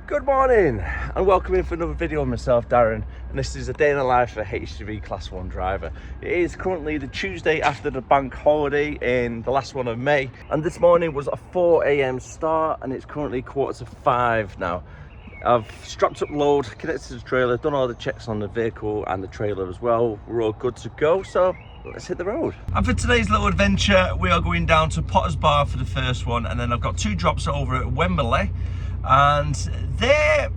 Good morning and welcome in for another video of myself, Darren, and this is a day in the life of a HGV Class 1 driver. It is currently the Tuesday after the bank holiday in the last one of May, and this morning was a 4 AM start and it's currently 4:45 now. I've strapped up load, connected to the trailer, done all the checks on the vehicle and the trailer as well. We're all good to go, so let's hit the road. And for today's little adventure, we are going down to Potter's Bar for the first one, and then I've got two drops over at Wembley. And they're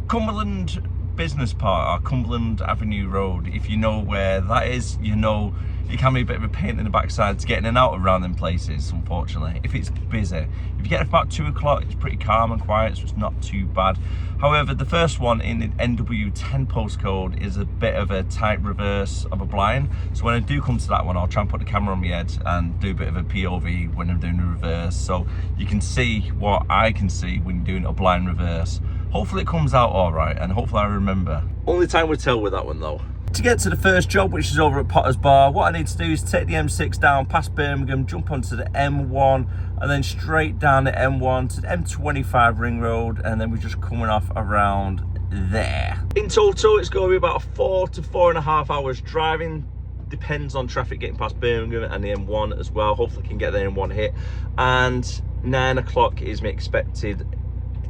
Cumberland Business Park, or Cumberland Avenue Road. If you know where that is, you know it can be a bit of a pain in the backside to get in and out around them places, unfortunately, if it's busy. If you get about 2 o'clock, it's pretty calm and quiet, so it's not too bad. However, the first one in the NW10 postcode is a bit of a tight reverse of a blind. So when I do come to that one, I'll try and put the camera on my head and do a bit of a POV when I'm doing the reverse, so you can see what I can see when you're doing a blind reverse. Hopefully it comes out all right, and hopefully I remember. Only time will tell with that one though. To get to the first job, which is over at Potter's Bar, what I need to do is take the M6 down past Birmingham, jump onto the M1, and then straight down the M1 to the M25 ring road, and then we're just coming off around there. In total, it's going to be about 4 to 4.5 hours driving. Depends on traffic getting past Birmingham and the M1 as well. Hopefully I can get there in one hit. And 9 o'clock is my expected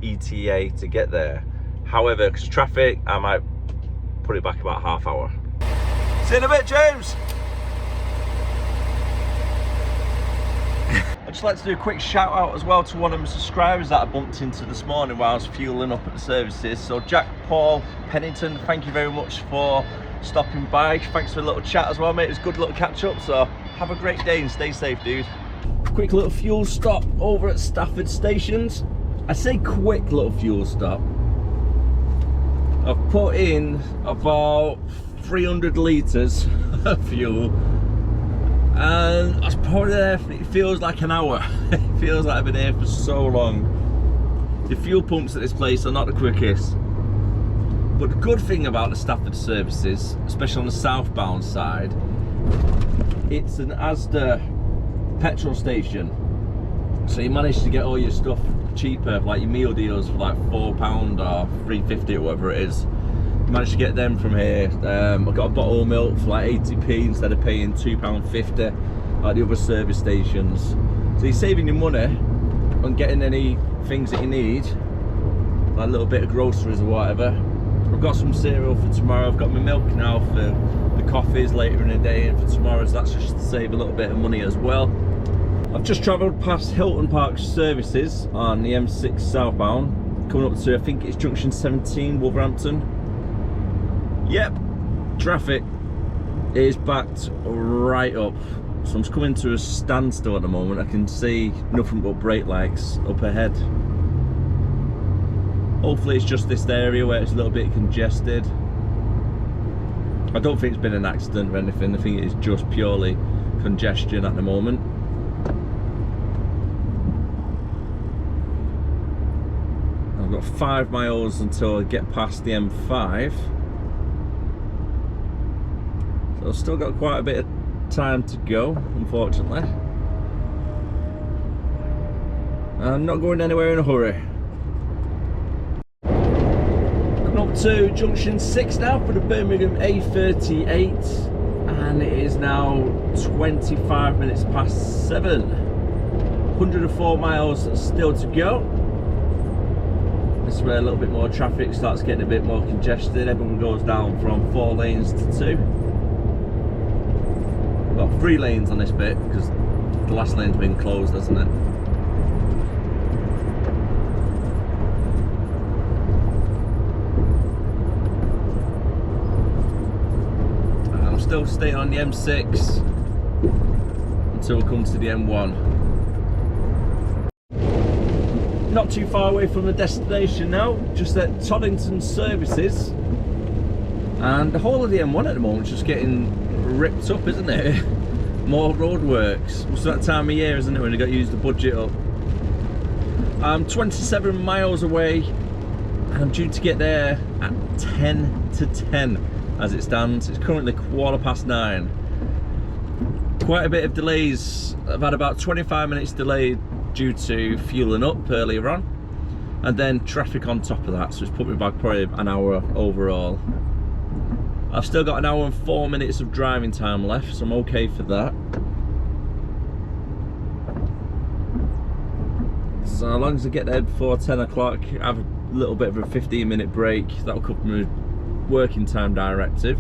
ETA to get there. However, because of traffic, I might put it back about half hour. See you in a bit, James. I'd just like to do a quick shout out as well to one of my subscribers that I bumped into this morning while I was fueling up at the services. So Jack Paul Pennington, thank you very much for stopping by. Thanks for a little chat as well, mate. It was a good little catch up, so have a great day and stay safe, dude. Quick little fuel stop over at Stafford Stations. I say quick little fuel stop. I've put in about 300 litres of fuel, and I was probably there, it feels like an hour. It feels like I've been here for so long. The fuel pumps at this place are not the quickest, but the good thing about the Stafford services, especially on the southbound side, it's an Asda petrol station, so you manage to get all your stuff cheaper, like your meal deals for like £4 or £3.50 or whatever it is. Managed to get them from here. I got a bottle of milk for like 80p instead of paying £2.50 like the other service stations. So you're saving your money on getting any things that you need, like a little bit of groceries or whatever. I've got some cereal for tomorrow. I've got my milk now for the coffees later in the day and for tomorrow, so that's just to save a little bit of money as well. I've just travelled past Hilton Park services on the M6 southbound, coming up to, I think it's junction 17, Wolverhampton. Yep, traffic is backed right up, so I'm just coming to a standstill at the moment. I can see nothing but brake lights up ahead. Hopefully it's just this area where it's a little bit congested. I don't think it's been an accident or anything. I think it's just purely congestion at the moment. I've got 5 miles until I get past the M5, so I've still got quite a bit of time to go, unfortunately. I'm not going anywhere in a hurry. Coming up to junction 6 now for the Birmingham A38, and it is now 25 minutes past 7. 104 miles still to go. This is where a little bit more traffic starts getting a bit more congested. Everyone goes down from 4 lanes to 2. We've got 3 lanes on this bit because the last lane's been closed, hasn't it? And I'm still staying on the M6 until we come to the M1. Not too far away from the destination now, just at Toddington services, and the whole of the M1 at the moment is just getting ripped up, isn't it? More roadworks. It's that time of year, isn't it, when you got to use the budget up. I'm 27 miles away and I'm due to get there at 10 to 10 as it stands. It's currently 9:15. Quite a bit of delays. I've had about 25 minutes delay due to fueling up earlier on. and then traffic on top of that, so it's put me back probably an hour overall. I've still got an hour and 4 minutes of driving time left, so I'm okay for that. So as long as I get there before 10 o'clock, have a little bit of a 15-minute break, that'll cover my working time directive.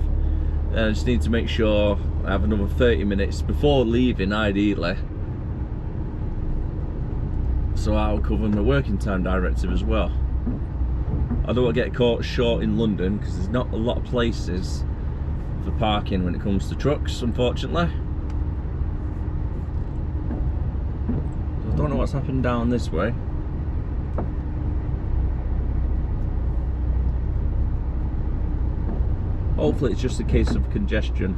And I just need to make sure I have another 30 minutes before leaving, ideally. So I'll cover my working time directive as well. I don't want to get caught short in London because there's not a lot of places for parking when it comes to trucks, unfortunately. So I don't know what's happened down this way. Hopefully it's just a case of congestion.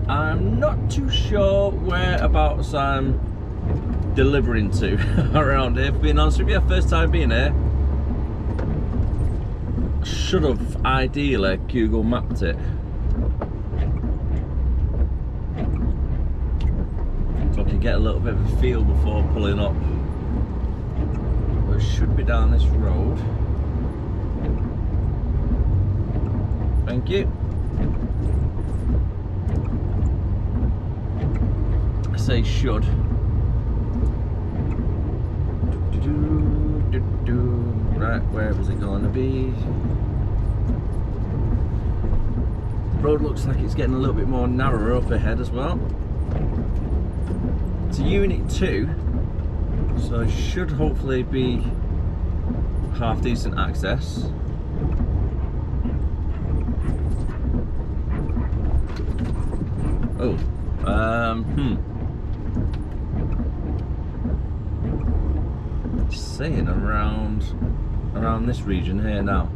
I'm not too sure whereabouts I'm delivering to around here, being honest with you. First time being here. Should have ideally Google mapped it. So I could get a little bit of a feel before pulling up. But it should be down this road. Thank you. I say should. Right, where is it going to be? The road looks like it's getting a little bit more narrower up ahead as well. It's a Unit 2, so it should hopefully be half decent access. Oh, Just saying around this region here now.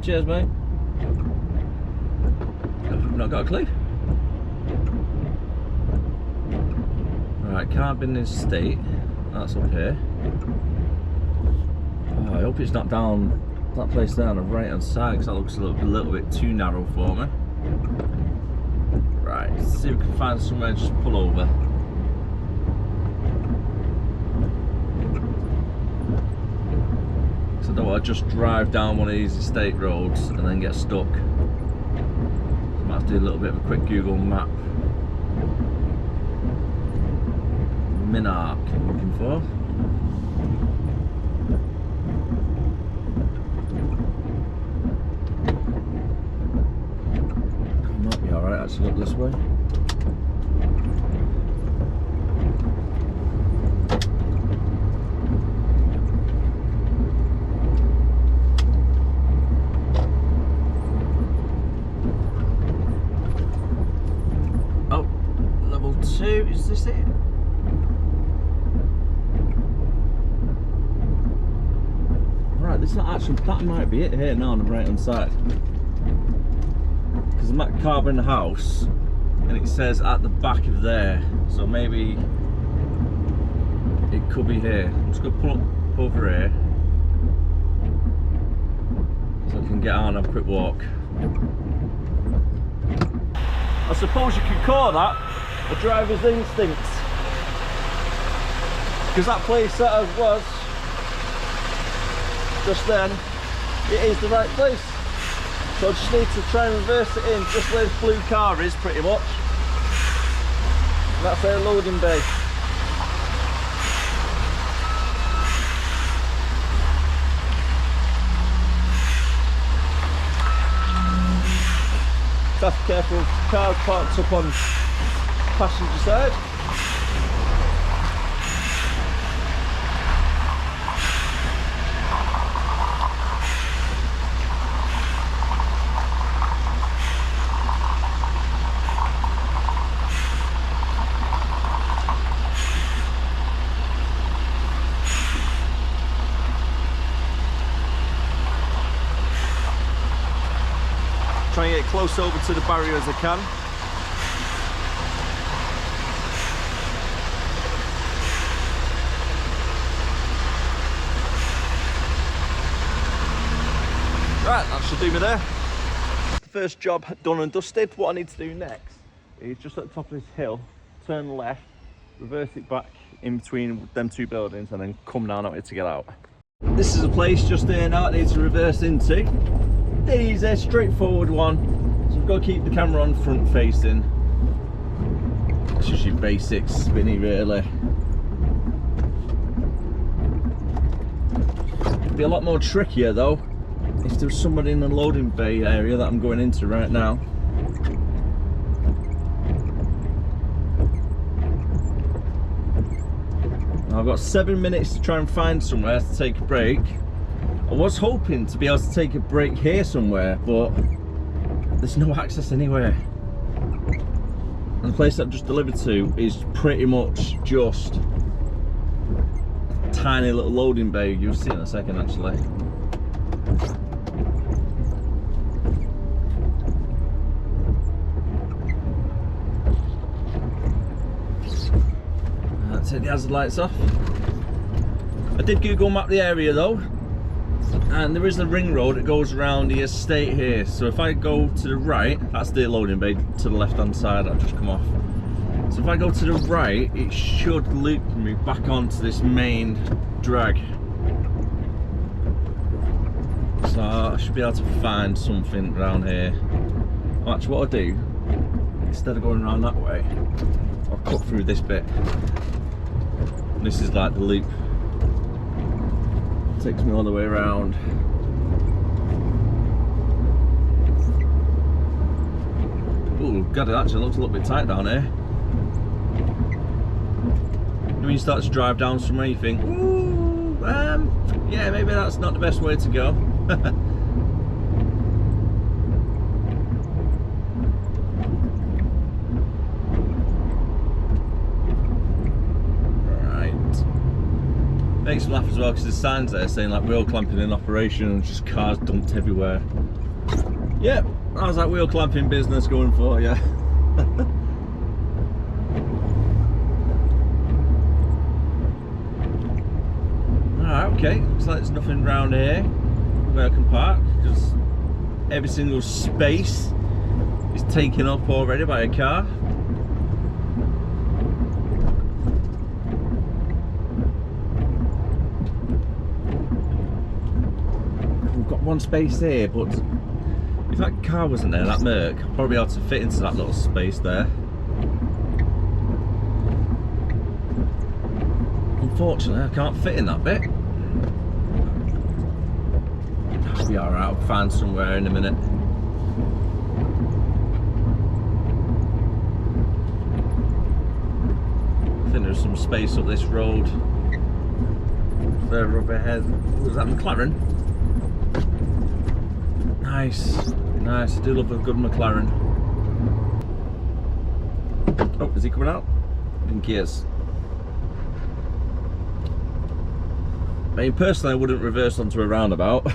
Cheers, mate. I've not got a clue. Right, Carbon Estate, that's up here. Oh, I hope it's not down that place there on the right hand side, because that looks a little bit too narrow for me. Right, let's see if we can find somewhere to just pull over. So I don't want to just drive down one of these estate roads and then get stuck. So I might have to do a little bit of a quick Google map. Minark I'm looking for. It might be alright actually, look this way. Oh, level 2, is this it? It's not actually, that might be it here now on the right hand side, because I'm at Carbon House and it says at the back of there, so maybe it could be here. I'm just going to pull up over here so I can get on and have a quick walk. I suppose you could call that a driver's instinct, because that place that I was just then, it is the right place. So I just need to try and reverse it in just where this blue car is, pretty much. And that's their loading bay. So have to be careful, cars parked up on passenger side. Try and get close over to the barrier as I can. Right, that should do me there. The first job done and dusted. What I need to do next is just at the top of this hill, turn left, reverse it back in between them two buildings and then come down out here to get out. This is a place just there now I need to reverse into. Easy, straightforward one. So we've got to keep the camera on front facing. It's just your basic spinny really. It'd be a lot more trickier though if there was somebody in the loading bay area that I'm going into right now. I've got 7 minutes to try and find somewhere to take a break. I was hoping to be able to take a break here somewhere, but there's no access anywhere. And the place that I've just delivered to is pretty much just a tiny little loading bay. You'll see in a second actually. Take the hazard lights off. I did Google map the area though, and there is a ring road that goes around the estate here. So if I go to the right, that's the loading bay to the left hand side. I've just come off. So if I go to the right, it should loop me back onto this main drag. So I should be able to find something around here. Actually, what I'll do, instead of going around that way, I'll cut through this bit. This is like the loop. Takes me all the way around. Oh god, it actually looks a little bit tight down here. When you start to drive down somewhere you think, ooh, yeah, maybe that's not the best way to go. Makes me laugh as well because there's signs there saying like wheel clamping in operation and just cars dumped everywhere. Yep, how's that wheel clamping business going for you? Alright, okay, looks like there's nothing around here where I can park because every single space is taken up already by a car. One space here, but if that car wasn't there, that Merc, I'd probably be able to fit into that little space there. Unfortunately, I can't fit in that bit. I'll be alright, I'll find somewhere in a minute. I think there's some space up this road. Further up ahead. Was that McLaren? Nice, nice. I do love a good McLaren. Oh, is he coming out? I think he is. I mean, personally, I wouldn't reverse onto a roundabout.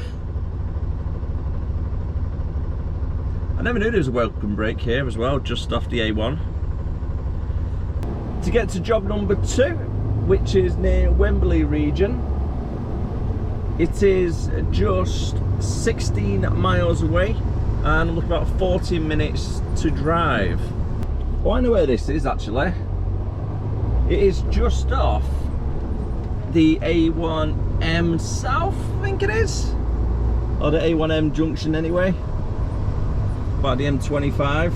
I never knew there was a welcome break here as well, just off the A1. To get to job number 2, which is near Wembley region, it is just 16 miles away and look about 14 minutes to drive. Oh, I know where this is actually. It is just off the A1M South, I think it is, or the A1M junction anyway, about the M25.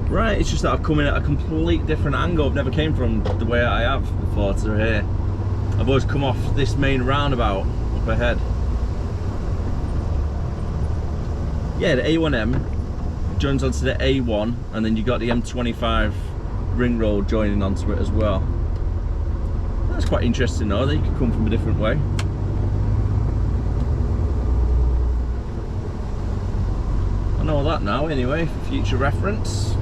Right, it's just that I've come in at a complete different angle. I've never came from the way I have before to here. I've always come off this main roundabout up ahead. Yeah, the A1M joins onto the A1 and then you got the M25 ring road joining onto it as well. That's quite interesting though, that you could come from a different way. I know that now anyway, for future reference.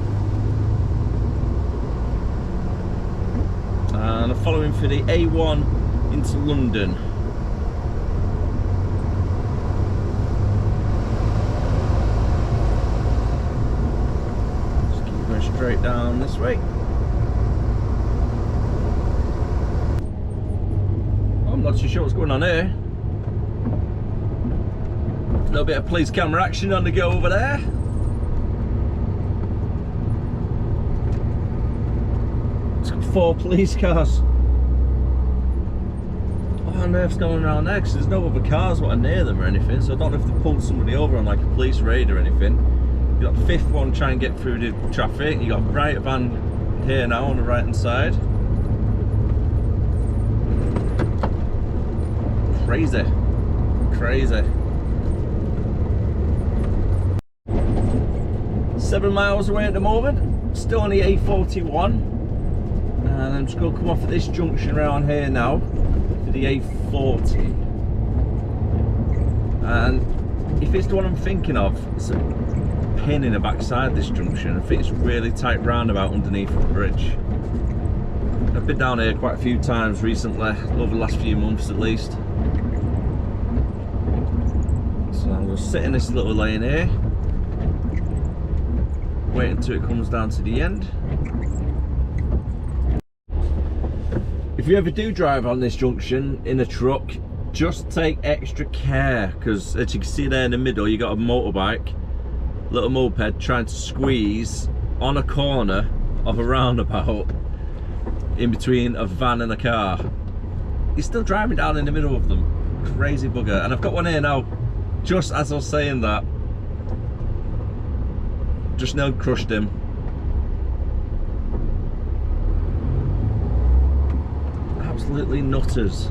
And I'm following for the A1 into London. Just keep going straight down this way. I'm not too sure what's going on here. little bit of police camera action on the go over there. It's got 4 police cars. What on earth's going around there? Because there's no other cars what are near them or anything, so I don't know if they pulled somebody over on like a police raid or anything. You got the 5th one trying to get through the traffic. You got a bright van here now on the right hand side. Crazy, crazy. 7 miles away at the moment, still on the A41, and I'm just going to come off at this junction around here now for the A40. And if it's the one I'm thinking of, it's a pin in the backside this junction. I think it's a really tight roundabout underneath the bridge. I've been down here quite a few times recently, over the last few months at least. So I'm going to sit in this little lane here, wait until it comes down to the end. If you ever do drive on this junction in a truck, just take extra care, because as you can see there in the middle, you got a motorbike, little moped trying to squeeze on a corner of a roundabout in between a van and a car. He's still driving down in the middle of them. Crazy bugger. And I've got one here now, just as I was saying that. Just now crushed him. Absolutely nutters.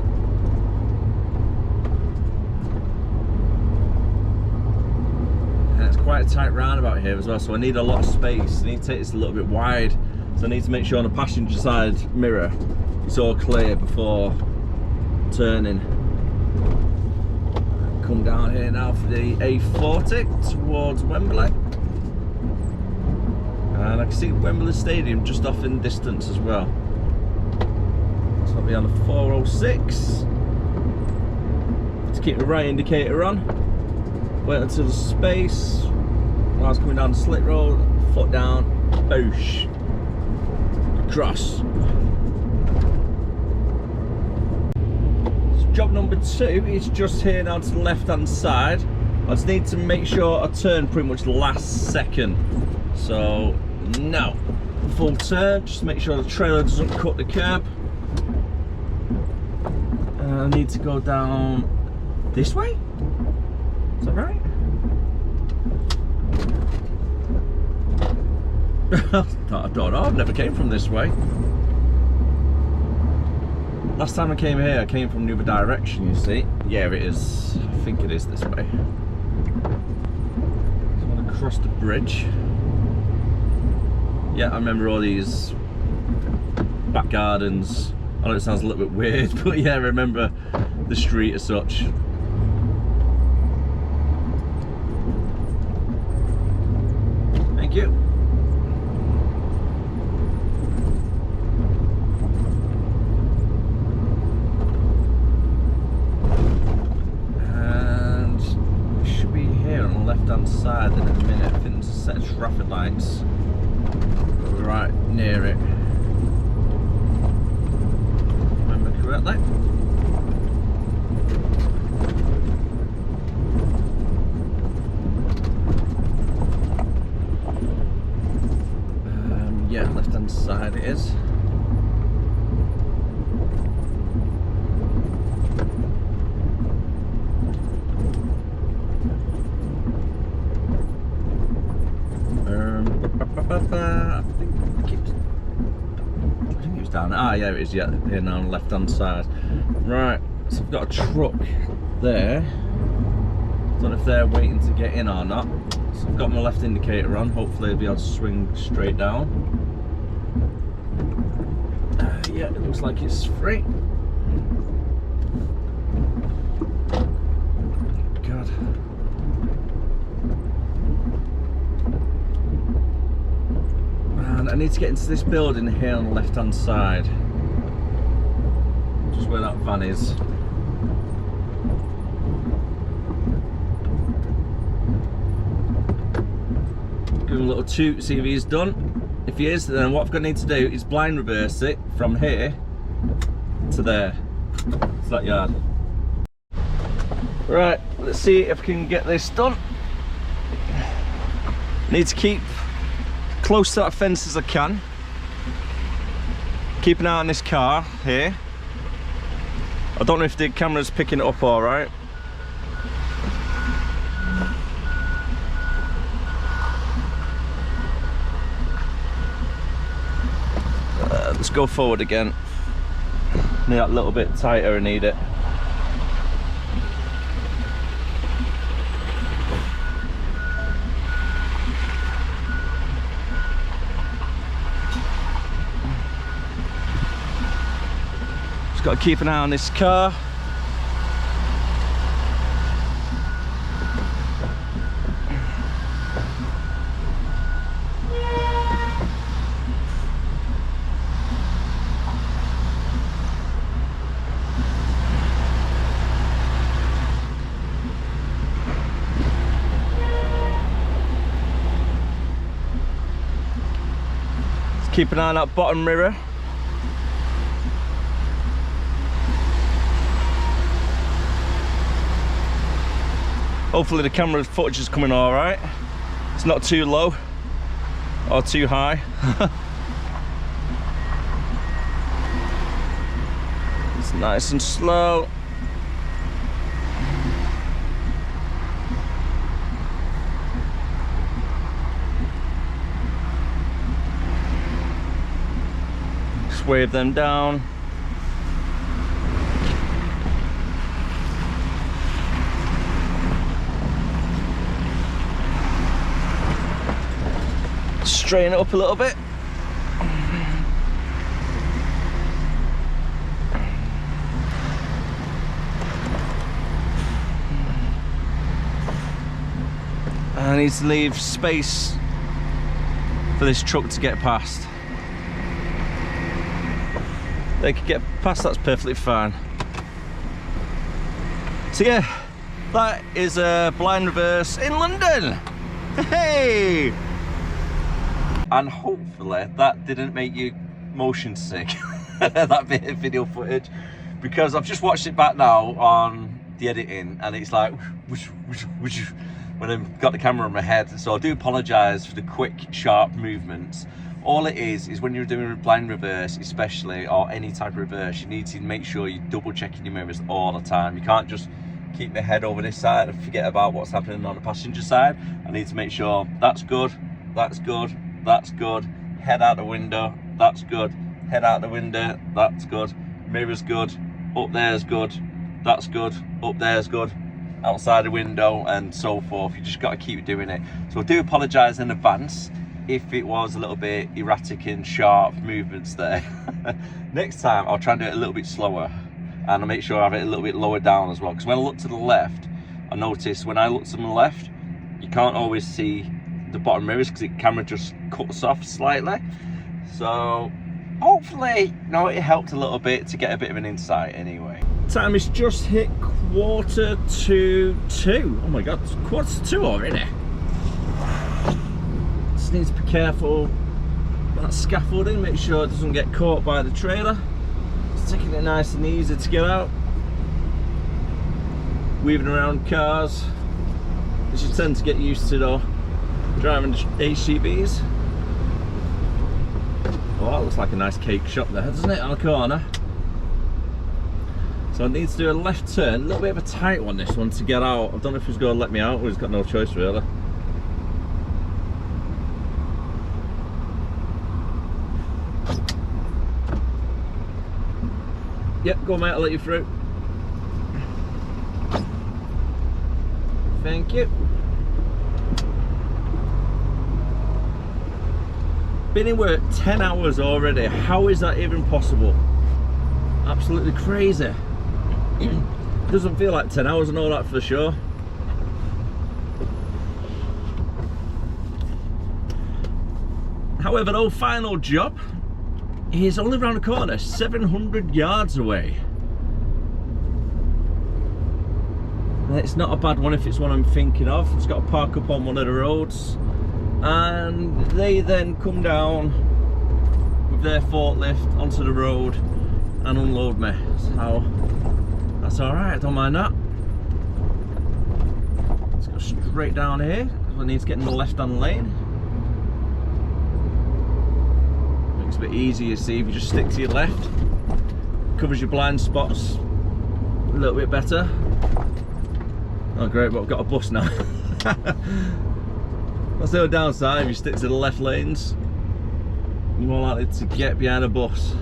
And it's quite a tight roundabout here as well, so I need a lot of space. I need to take this a little bit wide, so I need to make sure on the passenger side mirror it's all clear before turning. Come down here now for the A40 towards Wembley. And I can see Wembley Stadium just off in the distance as well. So I'll be on the 406. Let's keep the right indicator on. Wait until the space. When I was coming down the slick road, foot down, boosh. Across. So job number 2 is just here now to the left hand side. I just need to make sure I turn pretty much the last second. So now, full turn, just make sure the trailer doesn't cut the curb. I need to go down this way? Is that right? I don't know, I've never came from this way. Last time I came here, I came from the other direction, you see. Yeah, it is. I think it is this way. So I'm gonna cross the bridge. Yeah, I remember all these back gardens. I know it sounds a little bit weird, but yeah, I remember the street as such. Thank you. And it should be here on the left-hand side in a minute. I think there's a set of traffic lights right near it. Remember correctly? Yeah, left hand side it is. I think it was down. Ah, yeah, it is. Yeah, here now on the left hand side. Right, so I've got a truck there. Don't know if they're waiting to get in or not. So I've got my left indicator on. Hopefully, I'll be able to swing straight down. Yeah, it looks like it's free. God. And I need to get into this building here on the left hand side. Just where that van is. Give him a little toot, see if he's done. If he is, then what I've got to need to do is blind reverse it from here to there. It's that yard. Right, let's see if I can get this done. Need to keep close to that fence as I can. Keep an eye on this car here. I don't know if the camera's picking it up all right. Let's go forward again. Need that a little bit tighter, I need it. Just got to keep an eye on this car. Keep an eye on that bottom mirror. Hopefully the camera footage is coming all right. It's not too low or too high. It's nice and slow. Wave them down. Straighten it up a little bit. I need to leave space for this truck to get past. They could get past, that's perfectly fine. So yeah, that is a blind reverse in London. Hey! And hopefully that didn't make you motion sick, that bit of video footage, because I've just watched it back now on the editing and it's like whoosh, whoosh, whoosh, when I've got the camera on my head. So I do apologise for the quick, sharp movements. All it is when you're doing a blind reverse especially, or any type of reverse, you need to make sure you're double checking your mirrors all the time. You can't just keep my head over this side and forget about what's happening on the passenger side. I need to make sure that's good, that's good, that's good, head out the window, that's good, head out the window, that's good, mirror's good, up there's good, that's good, up there's good, outside the window, and so forth. You just got to keep doing it. So I do apologise in advance if it was a little bit erratic and sharp movements there. Next time I'll try and do it a little bit slower, and I'll make sure I have it a little bit lower down as well, because when I look to the left, I notice when I look to the left you can't always see the bottom mirrors because the camera just cuts off slightly. So hopefully, no, it helped a little bit to get a bit of an insight anyway. Time is just hit 1:45. Oh my god, it's 1:45 already. Just need to be careful that scaffolding, make sure it doesn't get caught by the trailer. Just taking it nice and easy to get out. Weaving around cars, which you tend to get used to though, driving HGVs. Oh, that looks like a nice cake shop there, doesn't it, on the corner? So I need to do a left turn, a little bit of a tight one this one to get out. I don't know if he's going to let me out or he's got no choice really. Yep, go on mate, I'll let you through. Thank you. Been in work 10 hours already. How is that even possible? Absolutely crazy. Doesn't feel like 10 hours and all that for sure. However, though, final job is only around the corner, 700 yards away. And it's not a bad one if it's one I'm thinking of. It's got to park up on one of the roads, and they then come down with their forklift onto the road and unload me. So that's all right, I don't mind that. right down here. I need to get in the left-hand lane. Makes it a bit easier, see, if you just stick to your left. Covers your blind spots a little bit better. Oh great, but I've got a bus now. That's the only downside. If you stick to the left lanes, you're more likely to get behind a bus.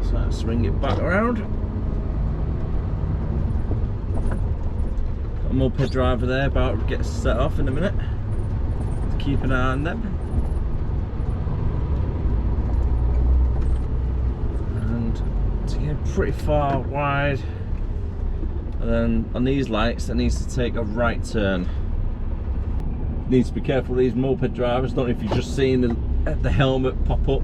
So let's swing it back around. Got a moped driver there about to get set off in a minute. Let's keep an eye on them. And to get pretty far wide. And then on these lights, it needs to take a right turn. Needs to be careful with these moped drivers. Don't know if you've just seen the helmet pop up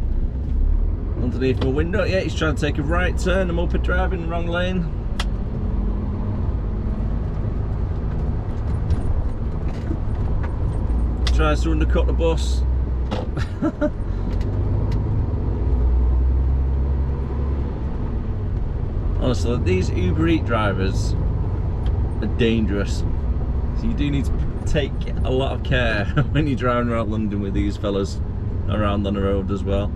underneath my window. Yeah, he's trying to take a right turn, the moped driver in the wrong lane. Tries to undercut the bus. Honestly, these Uber Eats drivers are dangerous. So you do need to take a lot of care when you're driving around London with these fellas around on the road as well.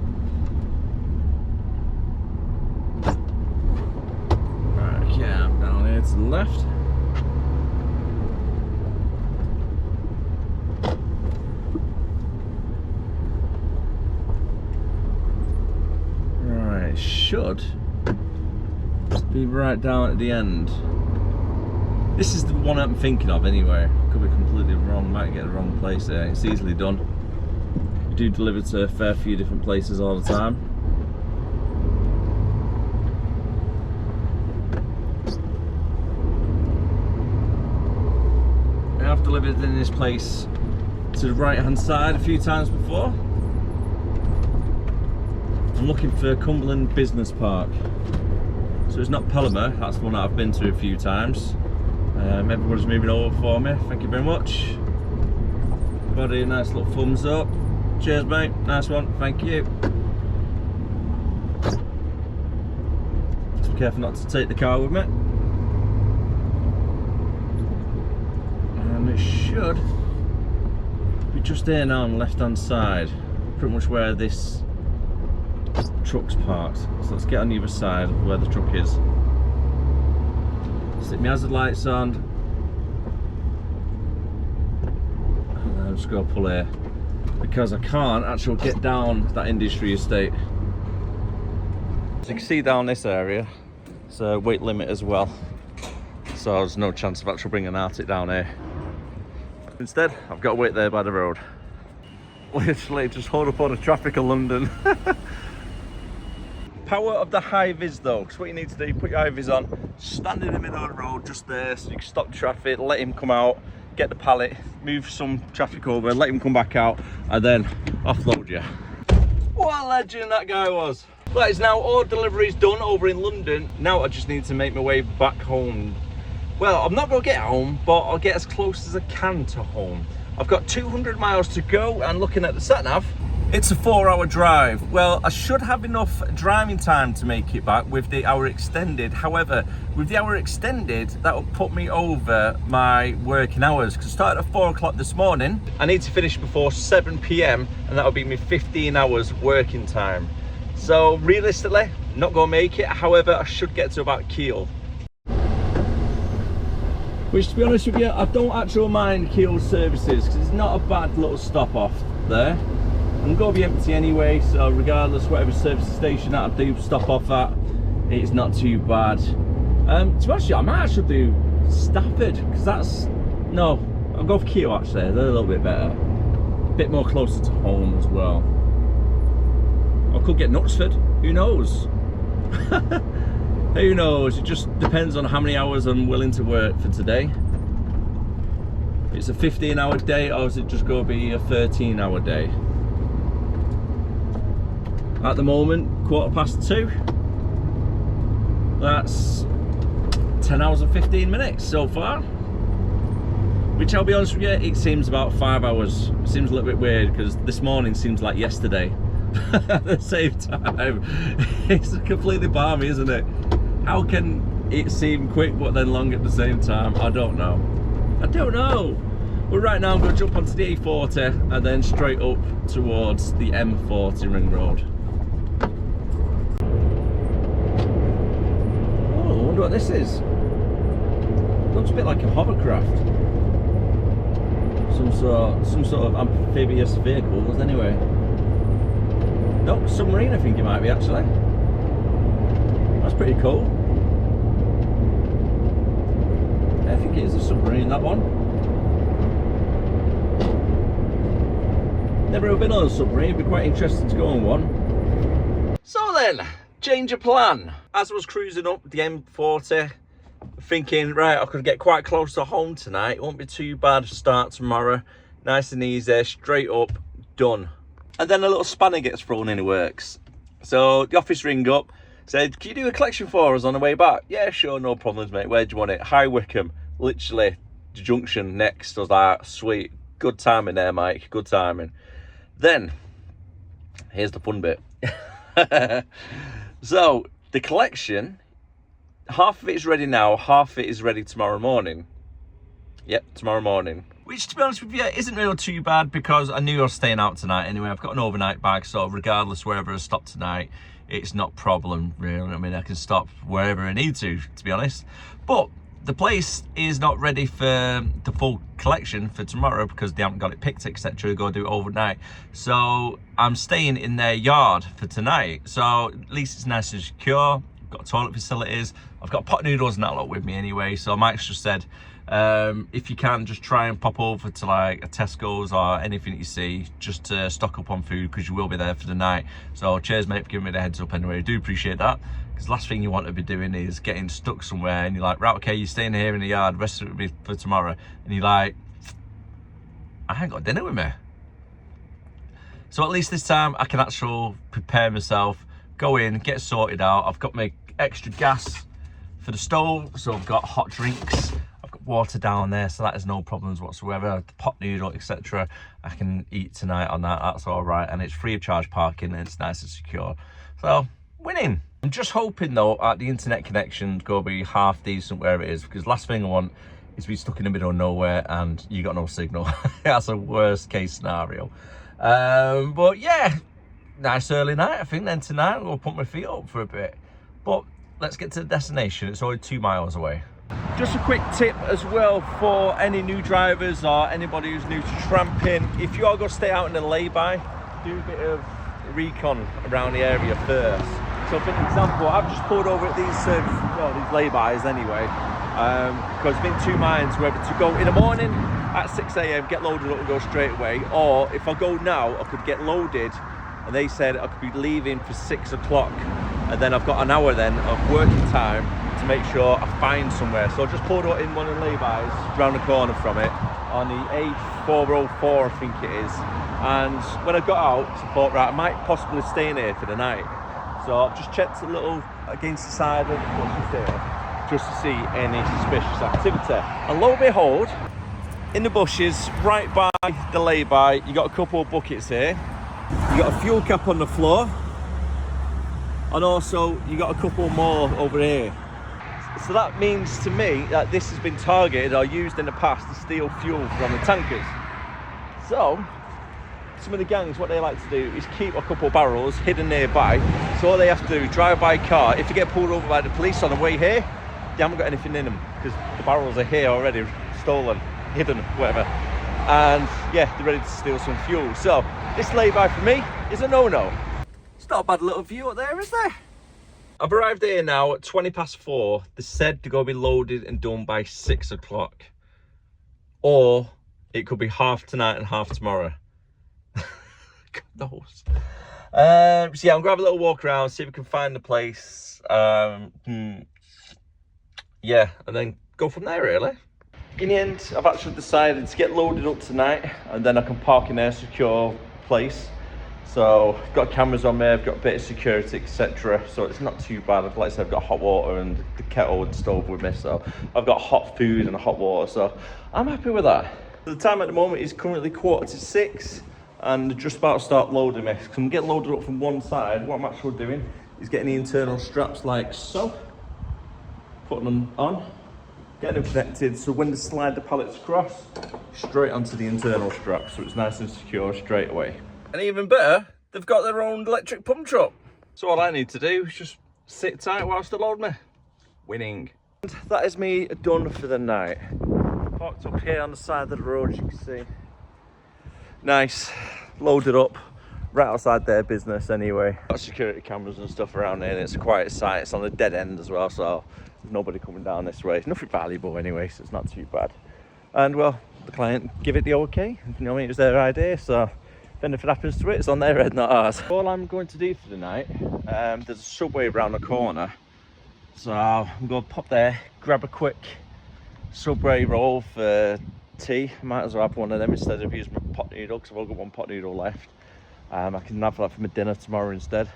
Right, yeah, down here to the left. Right, should be right down at the end. This is the one I'm thinking of anyway. Could be completely wrong, might get the wrong place there. It's easily done. We do deliver to a fair few different places all the time. I have delivered in this place to the right hand side a few times before. I'm looking for Cumberland Business Park. So it's not Pelham, that's the one that I've been to a few times. Everybody's moving over for me, thank you very much. Everybody, a nice little thumbs up. Cheers mate, nice one, thank you. Just be careful not to take the car with me. And it should be just there now on the left hand side, pretty much where this truck's parked. So let's get on the other side of where the truck is. Stick my hazard lights on. And then I'm just going to pull here because I can't actually get down that industry estate. So you can see down this area, it's a weight limit as well. So there's no chance of actually bringing an Arctic down here. Instead, I've got to wait there by the road. Literally just hold up all the traffic of London. Power of the high vis though, because what you need to do, put your high vis on, stand in the middle of the road just there so you can stop traffic, let him come out, get the pallet, move some traffic over, let him come back out, and then offload you. What a legend that guy was. But it's now all deliveries done over in London. Now I just need to make my way back home. Well, I'm not going to get home, but I'll get as close as I can to home. I've got 200 miles to go, and looking at the sat-nav, it's a 4-hour drive. Well, I should have enough driving time to make it back with the hour extended. However, with the hour extended, that will put me over my working hours. Because I started at 4 o'clock this morning. I need to finish before 7 PM, and that'll be me 15 hours working time. So realistically, not gonna make it. However, I should get to about Kiel. Which, to be honest with you, I don't actually mind Kiel services because it's not a bad little stop off there. I'm going to be empty anyway, so regardless, whatever service station that I do stop off at, it's not too bad. To be honest, I might actually do Stafford, because that's, no, I'll go for Kiel actually, they're a little bit better. A bit more closer to home as well. I could get Knutsford, who knows? Who knows, it just depends on how many hours I'm willing to work for today. It's a 15-hour day, or is it just going to be a 13-hour day? At the moment, 2:15. That's 10 hours and 15 minutes so far. Which, I'll be honest with you, it seems about 5 hours. It seems a little bit weird because this morning seems like yesterday. At the same time, it's completely balmy, isn't it? How can it seemed quick but then long at the same time. I don't know. But right now I'm going to jump onto the A40 and then straight up towards the M40 ring road. Oh, I wonder what this is. Looks a bit like a hovercraft. Some sort of amphibious vehicles anyway. No, submarine I think it might be actually. That's pretty cool. I think it is a submarine, that one. Never ever been on a submarine, it'd be quite interesting to go on one. So then, change of plan. As I was cruising up the M40, thinking, right, I could get quite close to home tonight. It won't be too bad to start tomorrow. Nice and easy, straight up, done. And then a little spanner gets thrown in, it works. So the office ring up, said, can you do a collection for us on the way back? Yeah, sure, no problems, mate. Where do you want it? High Wycombe, literally the junction next. I was like, sweet, good timing there, Mike, good timing. Then, here's the fun bit. So, the collection, half of it is ready now, half of it is ready tomorrow morning. Yep, tomorrow morning. Which, to be honest with you, isn't really too bad because I knew I was staying out tonight anyway. I've got an overnight bag, so regardless wherever I stop tonight, it's not a problem, really. I mean, I can stop wherever I need to be honest. But the place is not ready for the full collection for tomorrow because they haven't got it picked, etc. Go do it overnight. So I'm staying in their yard for tonight. So at least it's nice and secure. I've got toilet facilities. I've got pot noodles and that lot with me anyway. So Mike's just said, if you can, just try and pop over to like a Tesco's or anything that you see, just to stock up on food because you will be there for the night. So cheers, mate, for giving me the heads up anyway. I do appreciate that, because the last thing you want to be doing is getting stuck somewhere and you're like, right, okay, you're staying here in the yard, the rest of it will be for tomorrow, and you're like, I ain't got dinner with me. So at least this time I can actually prepare myself, go in, get sorted out. I've got my extra gas for the stove, so I've got hot drinks, I've got water down there, so that is no problems whatsoever. The pot noodle, etc. I can eat tonight on that, that's all right, and it's free of charge parking and it's nice and secure. So, winning. I'm just hoping though that the internet connection's gonna be half decent where it is, because last thing I want is to be stuck in the middle of nowhere and you got no signal. That's a worst case scenario. But yeah, nice early night I think. Then tonight I'm gonna put my feet up for a bit. But let's get to the destination. It's only 2 miles away. Just a quick tip as well for any new drivers or anybody who's new to tramping. If you are going to stay out in a lay-by, do a bit of recon around the area first. So for example, I've just pulled over at these lay-bys anyway, because it's been 2 minds whether to go in the morning at 6 AM, get loaded up and go straight away, or if I go now, I could get loaded, and they said I could be leaving for 6 o'clock, and then I've got an hour then of working time to make sure I find somewhere. So I just pulled out in one of the lay-bys around the corner from it on the A404 I think it is, and when I got out I thought, right, I might possibly stay in here for the night. So I've just checked a little against the side of what's there just to see any suspicious activity, and lo and behold, in the bushes right by the lay-by, you got a couple of buckets here, you got a fuel cap on the floor, and also you got a couple more over here. So that means to me that this has been targeted or used in the past to steal fuel from the tankers. So some of the gangs, what they like to do is keep a couple of barrels hidden nearby, so all they have to do, drive by car. If they get pulled over by the police on the way here, they haven't got anything in them because the barrels are here already, stolen, hidden, whatever, and yeah, they're ready to steal some fuel. So this lay-by for me is a no-no. It's not a bad little view up there, is there? I've arrived here now at 4:20. They said they're going to be loaded and done by 6 o'clock. Or it could be half tonight and half tomorrow. God knows. So yeah, I'm going to have a little walk around, see if we can find the place. Yeah, and then go from there, really. In the end, I've actually decided to get loaded up tonight, and then I can park in a secure place. So I've got cameras on me, I've got a bit of security, etc. So it's not too bad. Like I said, I've got hot water and the kettle and stove with me. So I've got hot food and hot water. So I'm happy with that. The time at the moment is currently 6:15, and just about to start loading me. So I'm getting loaded up from one side. What I'm actually doing is getting the internal straps like so. putting them on, getting them connected, so when they slide the pallets across, straight onto the internal strap, so it's nice and secure straight away. And even better, they've got their own electric pump truck. So all I need to do is just sit tight whilst they load me. Winning. And that is me done for the night. Parked up here on the side of the road, as you can see. Nice, loaded up, right outside their business anyway. Got security cameras and stuff around here, and it's a quiet site. It's on the dead end as well, so there's nobody coming down this way. It's nothing valuable anyway, so it's not too bad. And well, the client give it the okay. You know what I mean? It was their idea, so if anything happens to it, it's on their head, not ours. All I'm going to do for the night, there's a Subway around the corner. So I'm going to pop there, grab a quick Subway roll for tea. Might as well have one of them instead of using my pot noodle, because I've only got one pot noodle left. I can have that for my dinner tomorrow instead.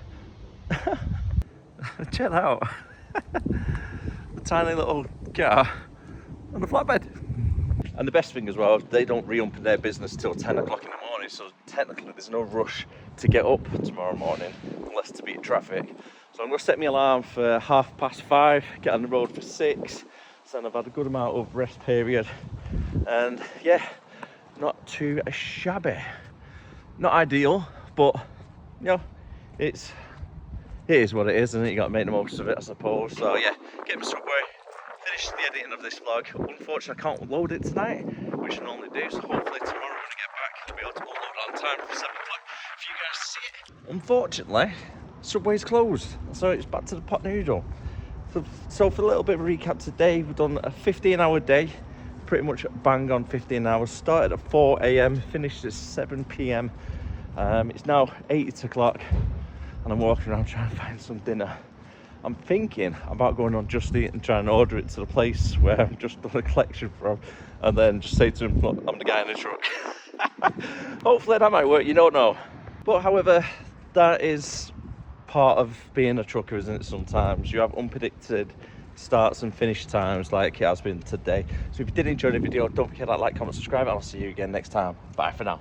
Check that out. A tiny little car on the flatbed. And the best thing as well, they don't reopen their business till 10 o'clock in the morning, so technically there's no rush to get up tomorrow morning unless to beat traffic. So I'm going to set my alarm for 5:30, get on the road for 6, so then I've had a good amount of rest period, and yeah, not too shabby. Not ideal, but you know, it is what it is, and you got to make the most of it, I suppose. So yeah, get my Subway, finish the editing of this vlog. Unfortunately, I can't load it tonight, which I normally do, so hopefully tomorrow when I get back, I'll be able to upload on time for 7 o'clock for you guys to see it. Unfortunately, Subway's closed, so it's back to the pot noodle. So for a little bit of a recap today, we've done a 15-hour day, pretty much bang on 15 hours. Started at 4 AM, finished at 7 PM. It's now 8 o'clock, and I'm walking around trying to find some dinner. I'm thinking about going on Just Eat and trying to order it to the place where I've just done a collection from, and then just say to him, look, I'm the guy in the truck. Hopefully that might work, you don't know. But however, that is part of being a trucker, isn't it? Sometimes you have unpredicted starts and finish times like it has been today. So if you did enjoy the video, don't forget to like, comment, subscribe, and I'll see you again next time. Bye for now.